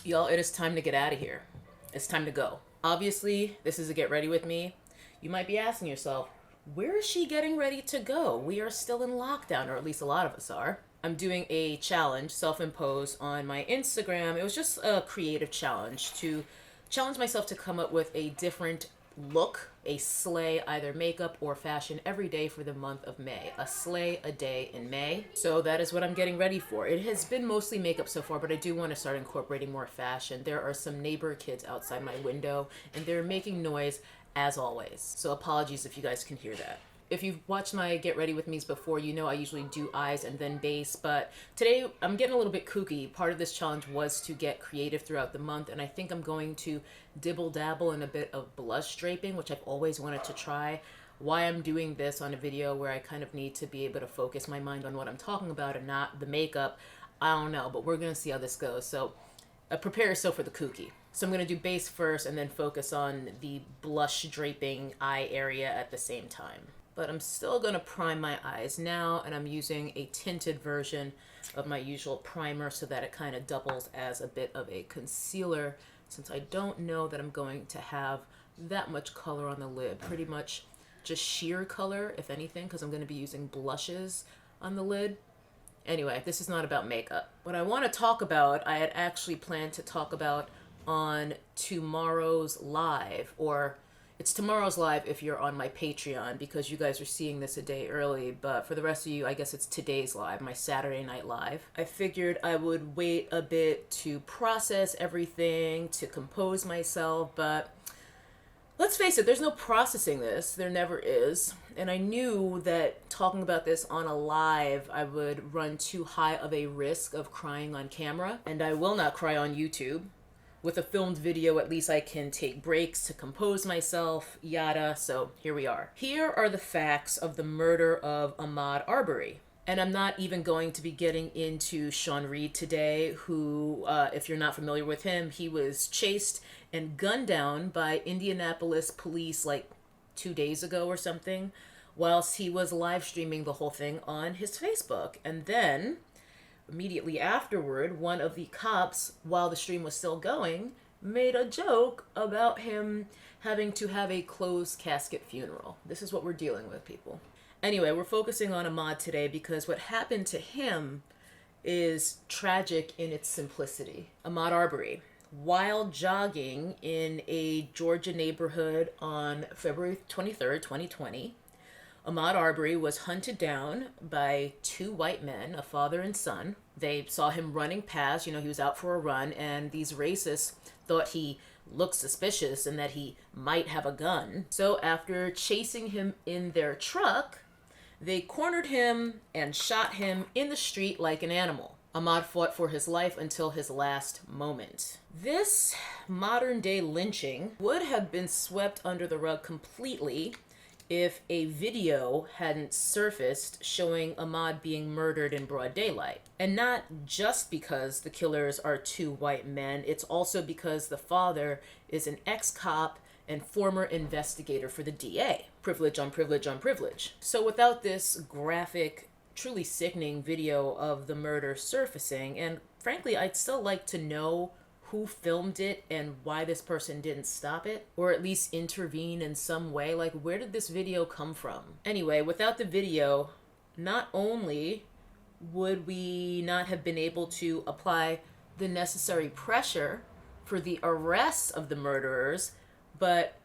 Y'all, it is time to get out of here. It's time to go. Obviously, this is a get ready with me. You might be asking yourself, where is she getting ready to go? We are still in lockdown, or at least a lot of us are. I'm doing a challenge, self imposed, on my Instagram. It was just a creative challenge to challenge myself to come up with a different look, a slay, either makeup or fashion, every day for the month of May. A slay a day in May. So that is what I'm getting ready for. It has been mostly makeup so far, but I do want to start incorporating more fashion. There are some neighbor kids outside my window, and they're making noise as always. So apologies if you guys can hear that. If you've watched my Get Ready With Me's before, you know I usually do eyes and then base, but today I'm getting a little bit kooky. Part of this challenge was to get creative throughout the month, and I think I'm going to dibble dabble in a bit of blush draping, which I've always wanted to try. Why I'm doing this on a video where I kind of need to be able to focus my mind on what I'm talking about and not the makeup, I don't know, but we're going to see how this goes. So prepare yourself for the kooky. So I'm going to do base first and then focus on the blush draping eye area at the same time. But I'm still going to prime my eyes now, and I'm using a tinted version of my usual primer so that it kind of doubles as a bit of a concealer, since I don't know that I'm going to have that much color on the lid. Pretty much just sheer color, if anything, because I'm going to be using blushes on the lid. Anyway, this is not about makeup. What I want to talk about, I had actually planned to talk about on tomorrow's live, or it's tomorrow's live if you're on my Patreon, because you guys are seeing this a day early, but for the rest of you, I guess it's today's live, my Saturday night live. I figured I would wait a bit to process everything, to compose myself, but let's face it, there's no processing this. There never is. And I knew that talking about this on a live, I would run too high of a risk of crying on camera, and I will not cry on YouTube. With a filmed video, at least I can take breaks to compose myself, yada. So here we are. Here are the facts of the murder of Ahmaud Arbery. And I'm not even going to be getting into Sean Reed today, who, if you're not familiar with him, he was chased and gunned down by Indianapolis police like 2 days ago or something, whilst he was live streaming the whole thing on his Facebook. And then immediately afterward, one of the cops, while the stream was still going, made a joke about him having to have a closed casket funeral. This is what we're dealing with, people. Anyway, we're focusing on Ahmaud today because what happened to him is tragic in its simplicity. Ahmaud Arbery, while jogging in a Georgia neighborhood on February 23rd, 2020, Ahmaud Arbery was hunted down by two white men, a father and son. They saw him running past, he was out for a run, and these racists thought he looked suspicious and that he might have a gun. So after chasing him in their truck, they cornered him and shot him in the street like an animal. Ahmaud fought for his life until his last moment. This modern day lynching would have been swept under the rug completely if a video hadn't surfaced showing Ahmaud being murdered in broad daylight. And not just because the killers are two white men, it's also because the father is an ex-cop and former investigator for the DA. Privilege on privilege on privilege. So without this graphic, truly sickening video of the murder surfacing, and frankly, I'd still like to know who filmed it and why this person didn't stop it, or at least intervene in some way. Like, where did this video come from? Anyway, without the video, not only would we not have been able to apply the necessary pressure for the arrest of the murderers, but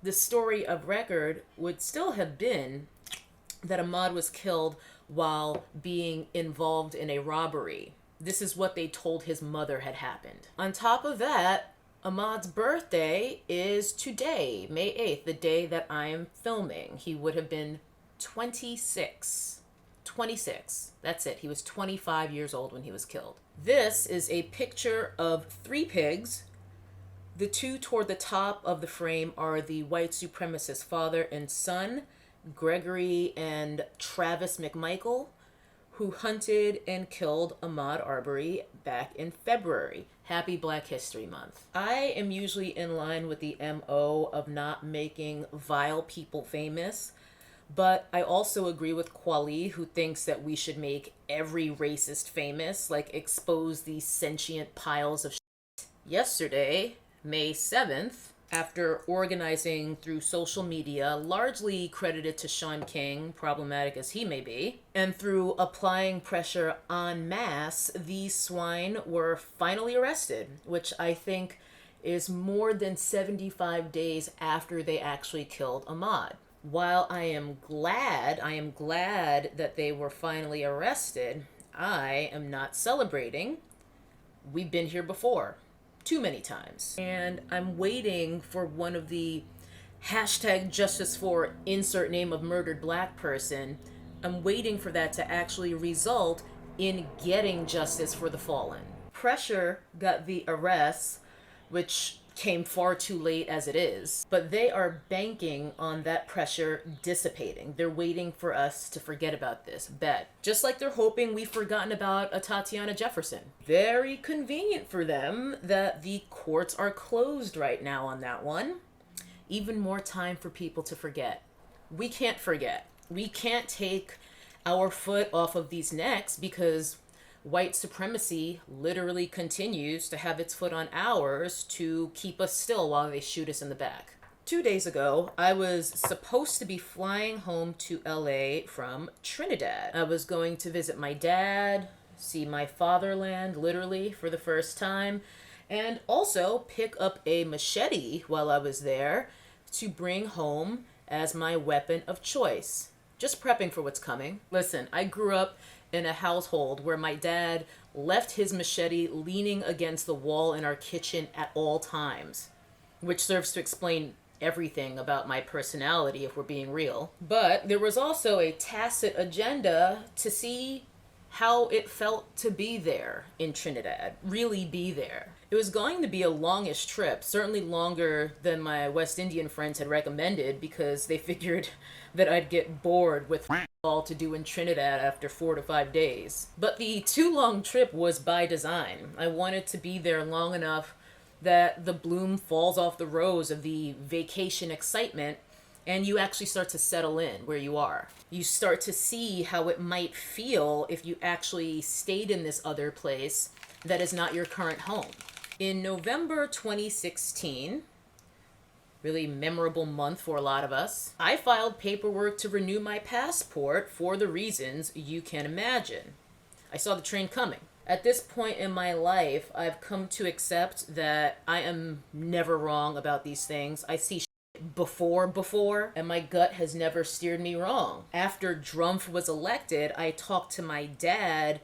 the story of record would still have been that Ahmaud was killed while being involved in a robbery. This is what they told his mother had happened. On top of that, Ahmaud's birthday is today, May 8th, the day that I am filming. He would have been 26. 26. That's it. He was 25 years old when he was killed. This is a picture of three pigs. The two toward the top of the frame are the white supremacist father and son, Gregory and Travis McMichael, who hunted and killed Ahmaud Arbery back in February. Happy Black History Month. I am usually in line with the MO of not making vile people famous, but I also agree with Kwali, who thinks that we should make every racist famous, like expose these sentient piles of shit. yesterday, May 7th, after organizing through social media, largely credited to Sean King, problematic as he may be, and through applying pressure en masse, these swine were finally arrested, which I think is more than 75 days after they actually killed Ahmaud. While I am glad that they were finally arrested, I am not celebrating. We've been here before. Too many times. And I'm waiting for one of the hashtag justice for insert name of murdered black person. I'm waiting for that to actually result in getting justice for the fallen. Pressure got the arrests, which came far too late as it is, but they are banking on that pressure dissipating. They're waiting for us to forget about this, bet. Just like they're hoping we've forgotten about a Tatiana Jefferson. Very convenient for them that the courts are closed right now on that one. Even more time for people to forget. We can't forget. We can't take our foot off of these necks because white supremacy literally continues to have its foot on ours to keep us still while they shoot us in the back. 2 days ago, I was supposed to be flying home to LA from Trinidad. I was going to visit my dad, see my fatherland literally for the first time, and also pick up a machete while I was there to bring home as my weapon of choice. Just prepping for what's coming. Listen, I grew up in a household where my dad left his machete leaning against the wall in our kitchen at all times, which serves to explain everything about my personality if we're being real. But there was also a tacit agenda to see how it felt to be there in Trinidad, really be there. It was going to be a longish trip, certainly longer than my West Indian friends had recommended because they figured that I'd get bored with all to do in Trinidad after 4 to 5 days. But the too long trip was by design. I wanted to be there long enough that the bloom falls off the rose of the vacation excitement and you actually start to settle in where you are. You start to see how it might feel if you actually stayed in this other place that is not your current home. In November 2016, really memorable month for a lot of us, I filed paperwork to renew my passport for the reasons you can imagine. I saw the train coming. At this point in my life, I've come to accept that I am never wrong about these things. I see before, and my gut has never steered me wrong. After Drumpf was elected, I talked to my dad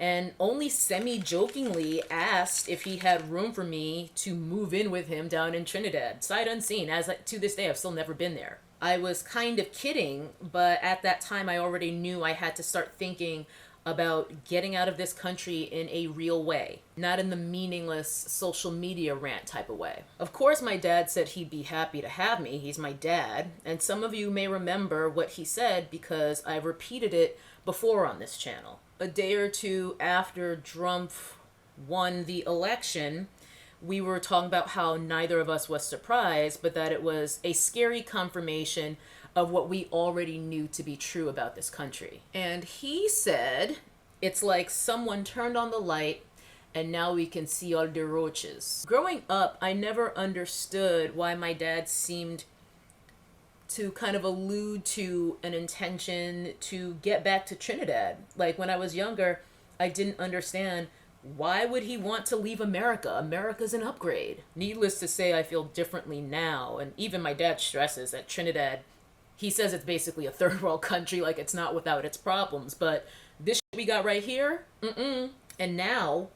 and only semi-jokingly asked if he had room for me to move in with him down in Trinidad, sight unseen, as to this day I've still never been there. I was kind of kidding, but at that time I already knew I had to start thinking about getting out of this country in a real way, not in the meaningless social media rant type of way. Of course, my dad said he'd be happy to have me. He's my dad, and some of you may remember what he said because I've repeated it before on this channel. A day or two after Drumpf won the election, we were talking about how neither of us was surprised, but that it was a scary confirmation of what we already knew to be true about this country. And he said, it's like someone turned on the light and now we can see all the roaches. Growing up, I never understood why my dad seemed to kind of allude to an intention to get back to Trinidad. Like when I was younger, I didn't understand why would he want to leave America? America's an upgrade. Needless to say, I feel differently now. And even my dad stresses that Trinidad, he says it's basically a third world country, like it's not without its problems. But this shit we got right here, And now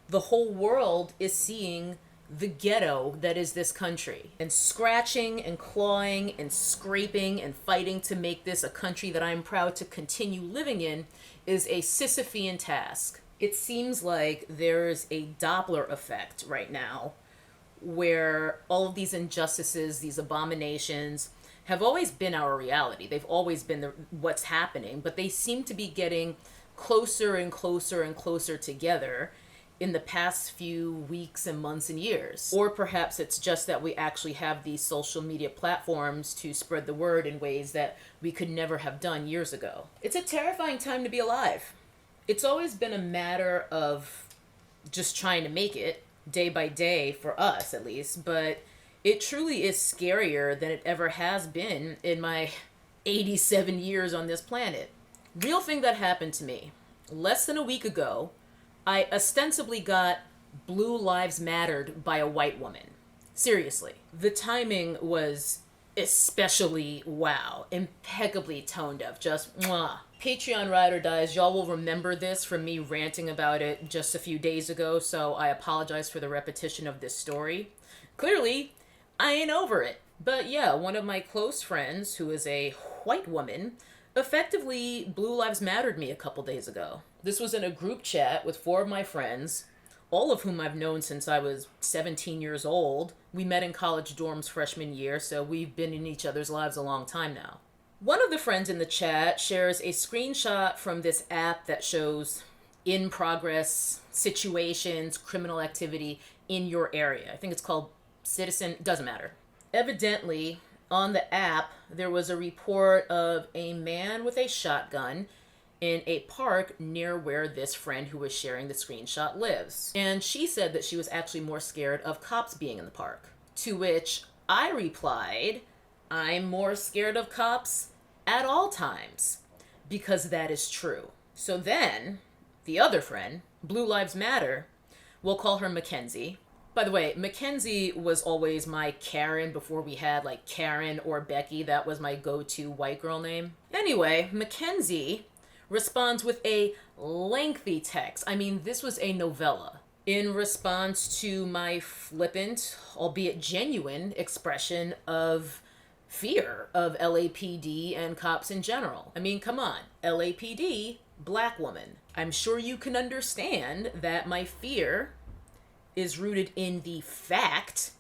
the whole world is seeing the ghetto that is this country, and scratching and clawing and scraping and fighting to make this a country that I'm proud to continue living in is a Sisyphean task. It seems like there's a Doppler effect right now where all of these injustices, these abominations have always been our reality. They've always been what's happening, but they seem to be getting closer and closer and closer together in the past few weeks and months and years. Or perhaps it's just that we actually have these social media platforms to spread the word in ways that we could never have done years ago. It's a terrifying time to be alive. It's always been a matter of just trying to make it. day by day, for us at least, but it truly is scarier than it ever has been in my 87 years on this planet. Real thing that happened to me. Less than a week ago, I ostensibly got Blue Lives Mattered by a white woman. Seriously. The timing was especially wow. Impeccably tone deaf. Just mwah. Patreon Ride or Dies, y'all will remember this from me ranting about it just a few days ago, so I apologize for the repetition of this story. Clearly, I ain't over it. But yeah, one of my close friends, who is a white woman, effectively Blue Lives Mattered me a couple days ago. This was in a group chat with 4 of my friends, all of whom I've known since I was 17 years old. We met in college dorms freshman year, so we've been in each other's lives a long time now. One of the friends in the chat shares a screenshot from this app that shows in progress situations, criminal activity in your area. I think it's called Citizen, doesn't matter. Evidently, on the app, there was a report of a man with a shotgun in a park near where this friend who was sharing the screenshot lives. And she said that she was actually more scared of cops being in the park. To which I replied, I'm more scared of cops at all times, because that is true. So then, the other friend, Blue Lives Matter, we'll call her Mackenzie. By the way, Mackenzie was always my Karen before we had like Karen or Becky. That was my go-to white girl name. Anyway, Mackenzie responds with a lengthy text. I mean, this was a novella. In response to my flippant, albeit genuine, expression of fear of LAPD and cops in general. I mean, come on, LAPD, black woman. I'm sure you can understand that my fear is rooted in the fact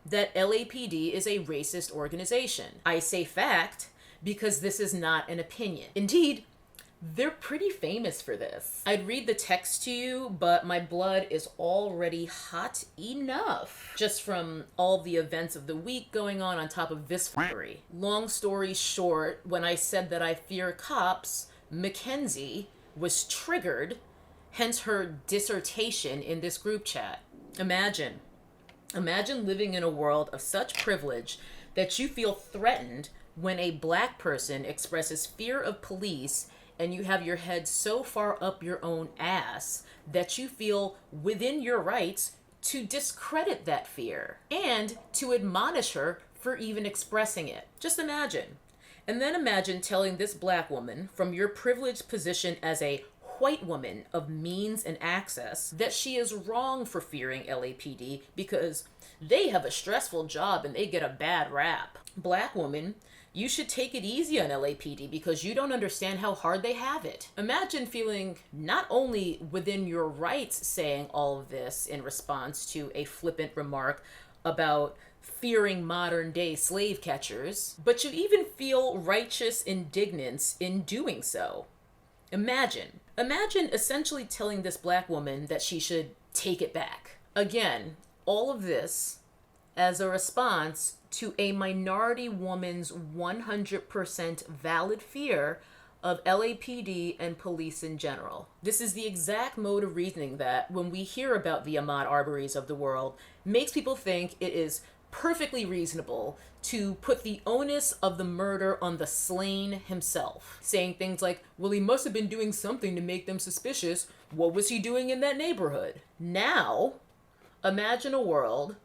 that LAPD is a racist organization. I say fact because this is not an opinion. Indeed, they're pretty famous for this. I'd read the text to you, but my blood is already hot enough just from all the events of the week going on top of this fuckery. Long story short, when I said that I fear cops, Mackenzie was triggered, hence her dissertation in this group chat. Imagine living in a world of such privilege that you feel threatened when a black person expresses fear of police, and you have your head so far up your own ass that you feel within your rights to discredit that fear and to admonish her for even expressing it. Just imagine. And then imagine telling this black woman from your privileged position as a white woman of means and access that she is wrong for fearing LAPD because they have a stressful job and they get a bad rap. Black woman, you should take it easy on LAPD because you don't understand how hard they have it. Imagine feeling not only within your rights saying all of this in response to a flippant remark about fearing modern day slave catchers, but you even feel righteous indignance in doing so. Imagine essentially telling this black woman that she should take it back. Again, all of this as a response to a minority woman's 100% valid fear of LAPD and police in general. This is the exact mode of reasoning that, when we hear about the Ahmaud Arbery's of the world, makes people think it is perfectly reasonable to put the onus of the murder on the slain himself. Saying things like, well, he must have been doing something to make them suspicious. What was he doing in that neighborhood? Now, imagine a world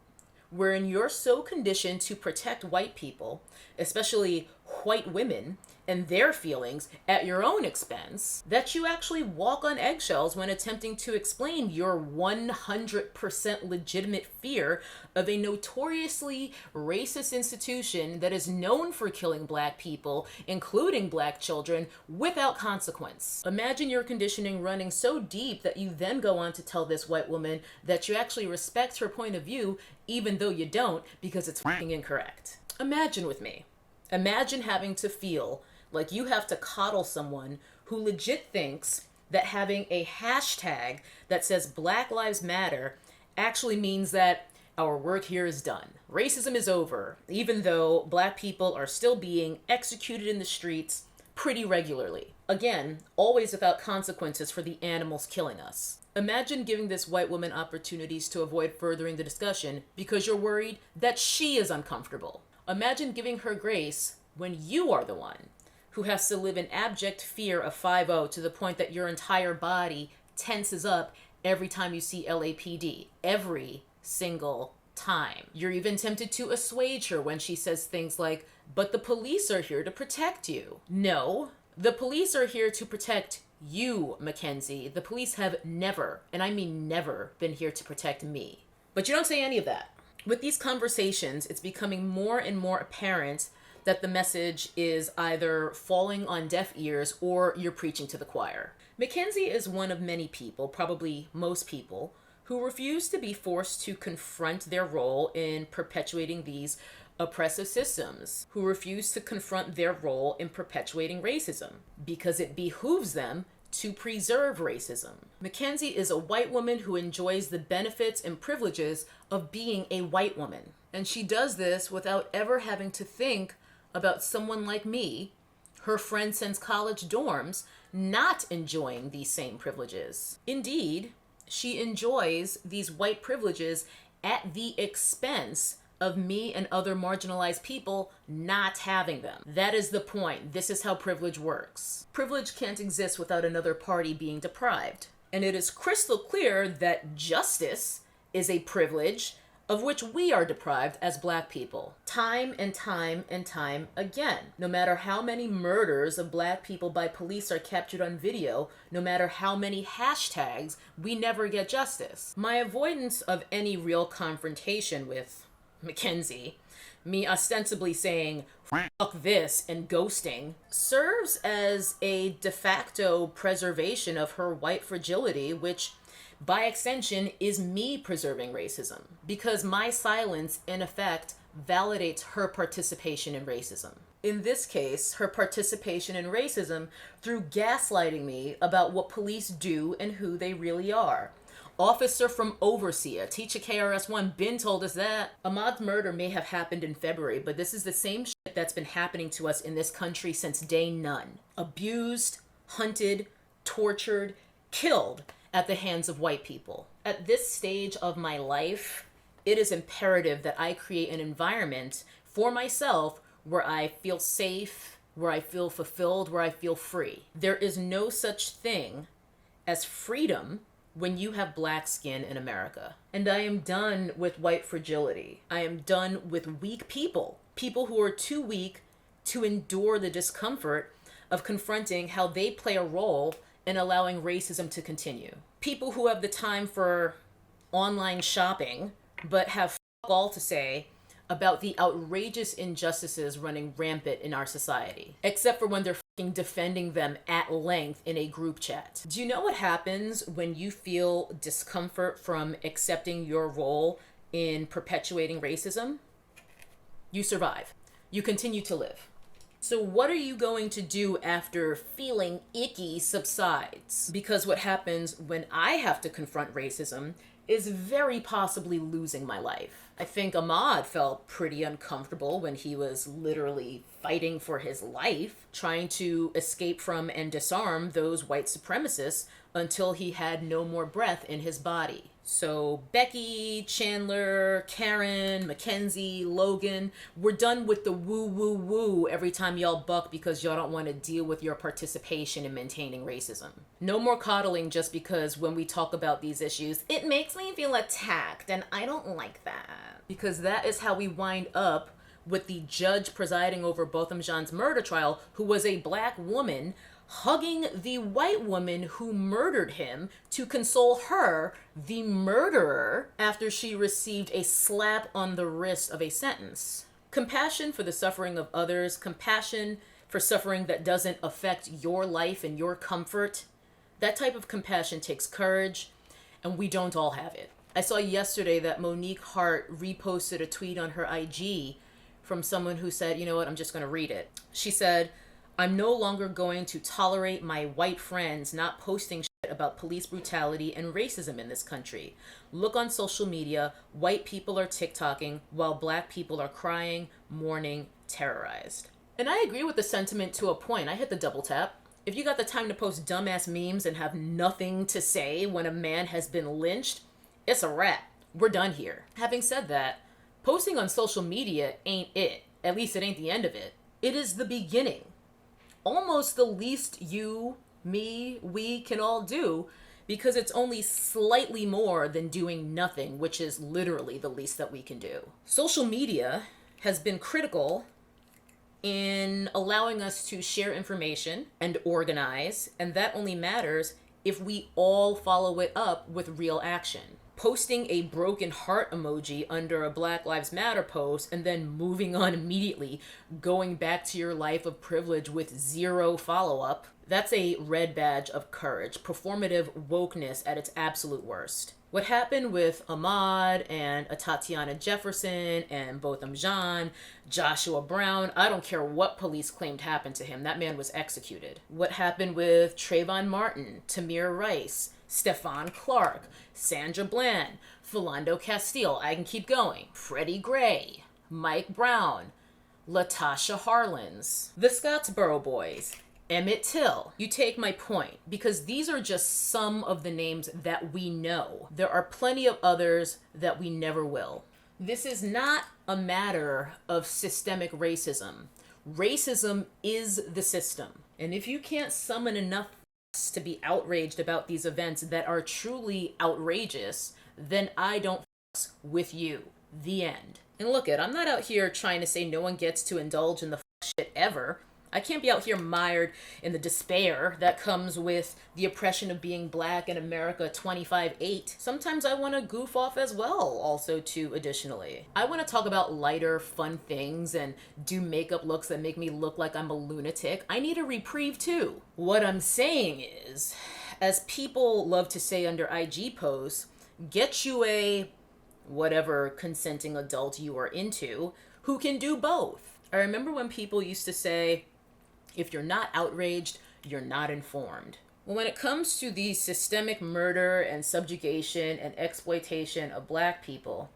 wherein you're so conditioned to protect white people, especially white women, and their feelings at your own expense, that you actually walk on eggshells when attempting to explain your 100% legitimate fear of a notoriously racist institution that is known for killing black people, including black children, without consequence. Imagine your conditioning running so deep that you then go on to tell this white woman that you actually respect her point of view, even though you don't, because it's fucking incorrect. Imagine with me. Imagine having to feel like you have to coddle someone who legit thinks that having a hashtag that says Black Lives Matter actually means that our work here is done. Racism is over, even though black people are still being executed in the streets pretty regularly. Again, always without consequences for the animals killing us. Imagine giving this white woman opportunities to avoid furthering the discussion because you're worried that she is uncomfortable. Imagine giving her grace when you are the one who has to live in abject fear of 5-0 to the point that your entire body tenses up every time you see LAPD. Every single time. You're even tempted to assuage her when she says things like, "But the police are here to protect you." No, the police are here to protect you, Mackenzie. The police have never, and I mean never, been here to protect me. But you don't say any of that. With these conversations, it's becoming more and more apparent that the message is either falling on deaf ears or you're preaching to the choir. Mackenzie is one of many people, probably most people, who refuse to be forced to confront their role in perpetuating these oppressive systems, who refuse to confront their role in perpetuating racism, because it behooves them to preserve racism. Mackenzie is a white woman who enjoys the benefits and privileges of being a white woman. And she does this without ever having to think about someone like me, her friend since college dorms, not enjoying these same privileges. Indeed, she enjoys these white privileges at the expense of me and other marginalized people not having them. That is the point. This is how privilege works. Privilege can't exist without another party being deprived. And it is crystal clear that justice is a privilege of which we are deprived as Black people. Time and time and time again. No matter how many murders of Black people by police are captured on video, no matter how many hashtags, we never get justice. My avoidance of any real confrontation with Mackenzie, me ostensibly saying, "Fuck this," and ghosting, serves as a de facto preservation of her white fragility, which by extension is me preserving racism, because my silence in effect validates her participation in racism. In this case, her participation in racism through gaslighting me about what police do and who they really are. Officer from Overseer, teacher KRS-One, been told us that. Ahmaud's murder may have happened in February, but this is the same shit that's been happening to us in this country since day none. Abused, hunted, tortured, killed at the hands of white people. At this stage of my life, it is imperative that I create an environment for myself where I feel safe, where I feel fulfilled, where I feel free. There is no such thing as freedom when you have Black skin in America. And I am done with white fragility. I am done with weak people. People who are too weak to endure the discomfort of confronting how they play a role in allowing racism to continue. People who have the time for online shopping, but have all to say about the outrageous injustices running rampant in our society, except for when they're defending them at length in a group chat. Do you know what happens when you feel discomfort from accepting your role in perpetuating racism? You survive. You continue to live. So what are you going to do after feeling icky subsides? Because what happens when I have to confront racism is very possibly losing my life. I think Ahmaud felt pretty uncomfortable when he was literally fighting for his life, trying to escape from and disarm those white supremacists until he had no more breath in his body. So Becky, Chandler, Karen, Mackenzie, Logan, we're done with the woo woo woo every time y'all buck because y'all don't want to deal with your participation in maintaining racism. No more coddling just because when we talk about these issues, it makes me feel attacked, and I don't like that. Because that is how we wind up with the judge presiding over Botham Jean's murder trial, who was a Black woman, hugging the white woman who murdered him to console her, the murderer, after she received a slap on the wrist of a sentence. Compassion for the suffering of others, compassion for suffering that doesn't affect your life and your comfort, that type of compassion takes courage, and we don't all have it. I saw yesterday that Monique Hart reposted a tweet on her IG from someone who said, you know what, I'm just going to read it. She said, "I'm no longer going to tolerate my white friends not posting shit about police brutality and racism in this country. Look on social media, white people are TikToking while Black people are crying, mourning, terrorized." And I agree with the sentiment to a point. I hit the double tap. If you got the time to post dumbass memes and have nothing to say when a man has been lynched, it's a wrap. We're done here. Having said that, posting on social media ain't it. At least it ain't the end of it. It is the beginning. Almost the least you, me, we can all do, because it's only slightly more than doing nothing, which is literally the least that we can do. Social media has been critical in allowing us to share information and organize, and that only matters if we all follow it up with real action. Posting a broken heart emoji under a Black Lives Matter post and then moving on immediately, going back to your life of privilege with zero follow-up, that's a red badge of courage, performative wokeness at its absolute worst. What happened with Ahmad and Tatiana Jefferson and Botham Jean, Joshua Brown, I don't care what police claimed happened to him, that man was executed. What happened with Trayvon Martin, Tamir Rice, Stephon Clark, Sandra Bland, Philando Castile, I can keep going, Freddie Gray, Mike Brown, Latasha Harlins, the Scottsboro Boys, Emmett Till. You take my point, because these are just some of the names that we know. There are plenty of others that we never will. This is not a matter of systemic racism. Racism is the system. And if you can't summon enough to be outraged about these events that are truly outrageous, then I don't with you. The end. And look I'm not out here trying to say no one gets to indulge in the shit ever. I can't be out here mired in the despair that comes with the oppression of being Black in America 25/8. Sometimes I want to goof off as well, also too, additionally. I want to talk about lighter, fun things and do makeup looks that make me look like I'm a lunatic. I need a reprieve too. What I'm saying is, as people love to say under IG posts, get you a whatever consenting adult you are into who can do both. I remember when people used to say, if you're not outraged, you're not informed. Well, when it comes to the systemic murder and subjugation and exploitation of Black people,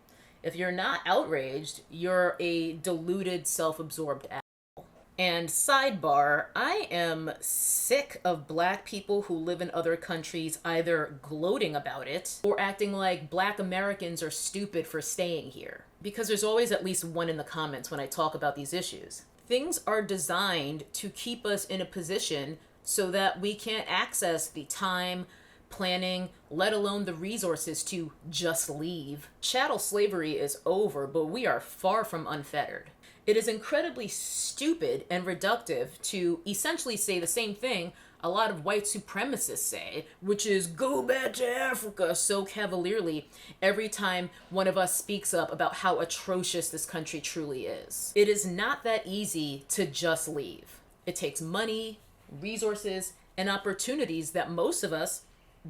if you're not outraged, you're a deluded, self-absorbed asshole. And sidebar, I am sick of Black people who live in other countries either gloating about it or acting like Black Americans are stupid for staying here. Because there's always at least one in the comments when I talk about these issues. Things are designed to keep us in a position so that we can't access the time, planning, let alone the resources to just leave. Chattel slavery is over, but we are far from unfettered. It is incredibly stupid and reductive to essentially say the same thing a lot of white supremacists say, which is go back to Africa so cavalierly every time one of us speaks up about how atrocious this country truly is. It is not that easy to just leave. It takes money, resources, and opportunities that most of us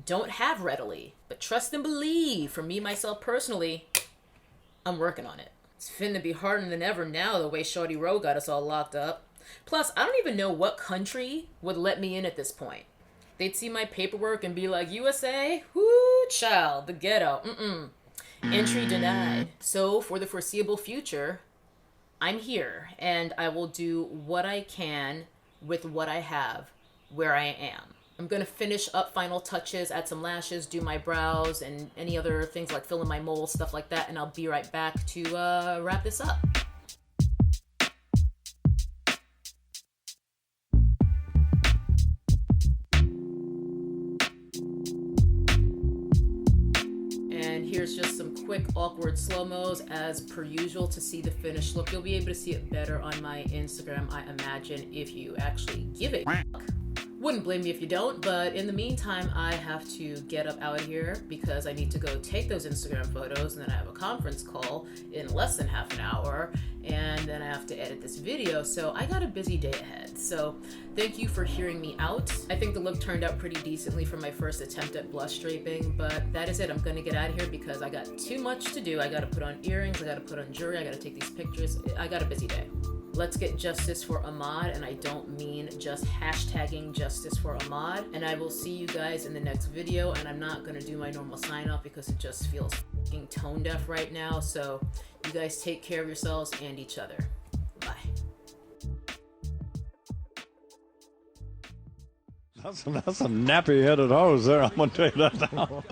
don't have readily. But trust and believe, for me, myself personally, I'm working on it. It's finna be harder than ever now the way Shorty Rowe got us all locked up. Plus, I don't even know what country would let me in at this point. They'd see my paperwork and be like, USA? Whoo, child, the ghetto. Entry denied. So, for the foreseeable future, I'm here, and I will do what I can with what I have, where I am. I'm going to finish up final touches, add some lashes, do my brows, and any other things like fill in my moles, stuff like that, and I'll be right back to wrap this up. Here's just some quick awkward slow-mos as per usual to see the finished look. You'll be able to see it better on my Instagram, I imagine, if you actually give it a fuck. Wouldn't blame me if you don't, but in the meantime, I have to get up out of here because I need to go take those Instagram photos, and then I have a conference call in less than half an hour, and then I have to edit this video, so I got a busy day ahead. So thank you for hearing me out. I think the look turned out pretty decently for my first attempt at blush draping, but that is it. I'm gonna get out of here because I got too much to do. I gotta put on earrings, I gotta put on jewelry, I gotta take these pictures. I got a busy day. Let's get justice for Ahmad, and I don't mean just hashtagging justice for Ahmad. And I will see you guys in the next video, and I'm not gonna do my normal sign off because it just feels fucking tone deaf right now. So you guys take care of yourselves and each other. Bye. That's some nappy-headed hose there, I'm going to tell you that now.